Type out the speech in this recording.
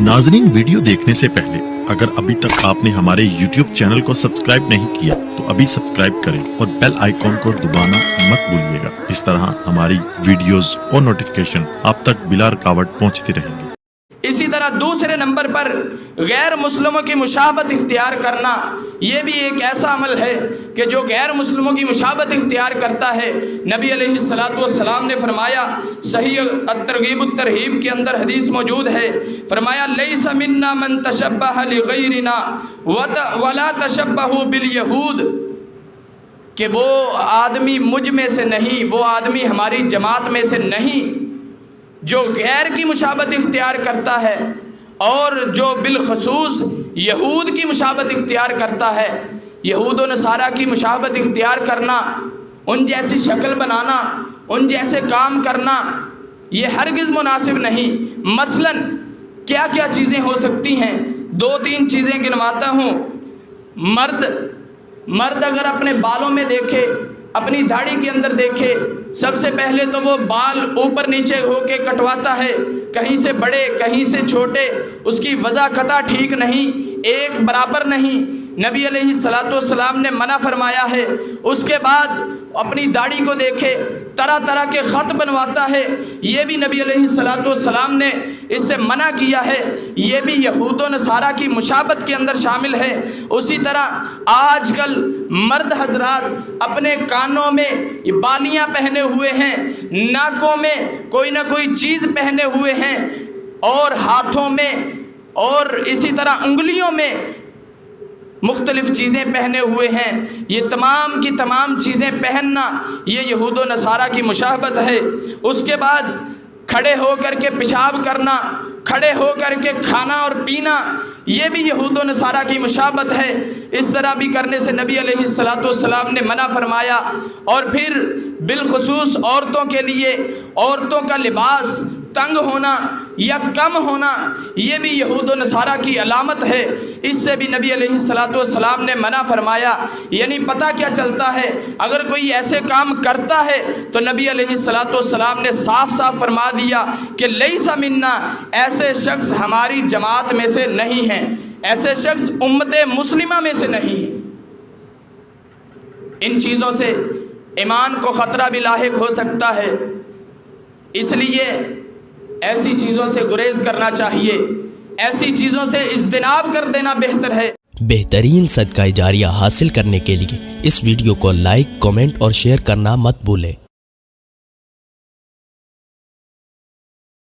नाज़रीन, वीडियो देखने से पहले अगर अभी तक आपने हमारे YouTube चैनल को सब्सक्राइब नहीं किया तो अभी सब्सक्राइब करें और बेल आइकॉन को दबाना मत भूलिएगा। इस तरह हमारी वीडियोस और नोटिफिकेशन आप तक बिला रुकावट पहुंचती रहेंगी। इसी तरह दूसरे नंबर पर गैर मुस्लिमों की मुशाबत इख्तियार करना, ये भी एक ऐसा अमल है कि जो गैर मुस्लिमों की मुशाबत इख्तियार करता है। नबी अलैहिस्सलातु वस्सलाम ने फरमाया, सही अत-तरगीब उत-तरहीब के अंदर हदीस मौजूद है, फरमाया लैसा मिन्ना मन तशब्बह लिगैरिना वला तशब्बहु बिल यहूद, कि वो आदमी मुझ में से नहीं, वो आदमी हमारी जमात में से नहीं जो गैर की मुशाबत इख्तियार करता है और जो बिलखसूस यहूद की मुशाबत इख्तियार करता है। यहूद व नसारा की मुशाबत इख्तियार करना, उन जैसी शक्ल बनाना, उन जैसे काम करना, ये हरगिज़ मुनासिब नहीं। मसलन क्या क्या चीज़ें हो सकती हैं, दो तीन चीज़ें गिनवाता हूँ। मर्द अगर अपने बालों में देखे, अपनी दाढ़ी के अंदर देखे, सबसे पहले तो वो बाल ऊपर नीचे होके कटवाता है, कहीं से बड़े कहीं से छोटे, उसकी वज़ा कता ठीक नहीं, एक बराबर नहीं। नबी अलैहिस्सलातु वस्सलाम ने मना फरमाया है। उसके बाद अपनी दाढ़ी को देखे, तरह तरह के ख़त बनवाता है, ये भी नबी अलैहिस्सलातु वस्सलाम ने इससे मना किया है। ये भी यहूद व नसारा की मुशाबत के अंदर शामिल है। उसी तरह आजकल मर्द हजरात अपने कानों में बालियाँ पहने हुए हैं, नाकों में कोई ना कोई चीज़ पहने हुए हैं और हाथों में और इसी तरह उंगलियों में मुख्तलिफ़ चीज़ें पहने हुए हैं। ये तमाम की तमाम चीज़ें पहनना ये यहूद व नसारा की मुशाबत है। उसके बाद खड़े होकर के पेशाब करना, खड़े होकर के खाना और पीना, ये भी यहूद व नसारा की मुशाबत है। इस तरह भी करने से नबी अलैहिस्सलातु वस्सलाम ने मना फरमाया। और फिर बिलखुसूस औरतों के लिए औरतों का लिबास तंग होना या कम होना, ये भी यहूद व नसारा की अलामत है। इससे भी नबी अलैहिस्सलातु वस्सलाम ने मना फरमाया। यानी पता क्या चलता है, अगर कोई ऐसे काम करता है तो नबी अलैहिस्सलातु वस्सलाम ने साफ साफ फरमा दिया कि लैसा मिन्ना, ऐसे शख्स हमारी जमात में से नहीं हैं, ऐसे शख्स उम्मते मुस्लिमा में से नहीं है। इन चीज़ों से ईमान को ख़तरा भी लाहिक हो सकता है, इसलिए ऐसी चीज़ों से गुरेज करना चाहिए, ऐसी चीज़ों से इज्तिनाब कर देना बेहतर है। बेहतरीन सदका जारिया हासिल करने के लिए इस वीडियो को लाइक, कमेंट और शेयर करना मत भूलें।